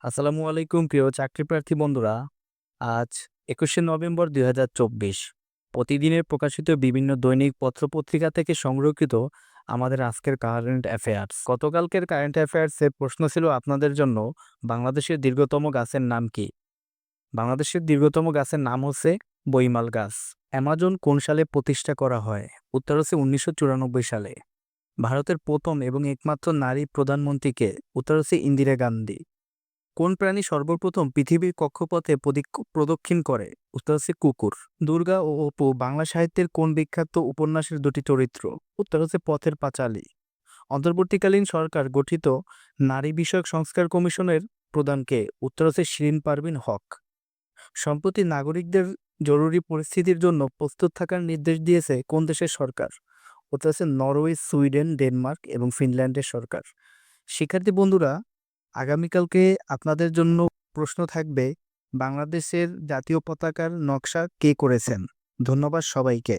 আসসালামু আলাইকুম প্রিয় চাকরিপ্রার্থী বন্ধুরা। আজ ২১শে নভেম্বর ২০২৪। প্রতিদিনের প্রকাশিত বিভিন্ন দৈনিক পত্রপত্রিকা থেকে সংরক্ষিত আমাদের আজকের কারেন্ট অ্যাফেয়ার্স। গতকালকের কারেন্ট অ্যাফেয়ার্সে প্রশ্ন ছিল আপনাদের জন্য, বাংলাদেশের দীর্ঘতম গাছের নাম কি? বাংলাদেশের দীর্ঘতম গাছের নাম হচ্ছে বইমাল গাছ। অ্যামাজন কোন সালে প্রতিষ্ঠা করা হয়? উত্তর হচ্ছে ১৯৯৪ সালে। ভারতের প্রথম এবং একমাত্র নারী প্রধানমন্ত্রীকে? উত্তর হচ্ছে ইন্দিরা গান্ধী। কোন প্রাণী সর্বপ্রথম পৃথিবীর কক্ষপথে প্রদক্ষিণ করে? উত্তর হচ্ছে কুকুর। দুর্গা ও অপু বাংলা সাহিত্যের কোন বিখ্যাত উপন্যাসের দুটি চরিত্র? উত্তর হচ্ছে পথের পাঁচালী। অন্তর্বর্তীকালীন সরকার গঠিত নারী বিষয়ক সংস্কার কমিশনের প্রধানকে? উত্তর হচ্ছে শিরিন পারভীন হক। সম্প্রতি নাগরিকদের জরুরি পরিস্থিতির জন্য প্রস্তুত থাকার নির্দেশ দিয়েছে কোন দেশের সরকার? উত্তর হচ্ছে নরওয়ে, সুইডেন, ডেনমার্ক এবং ফিনল্যান্ডের সরকার। শিক্ষার্থী বন্ধুরা, আগামীকালকে আপনাদের জন্য প্রশ্ন থাকবে, বাংলাদেশের জাতীয় পতাকার নকশা কে করেছেন? ধন্যবাদ সবাইকে।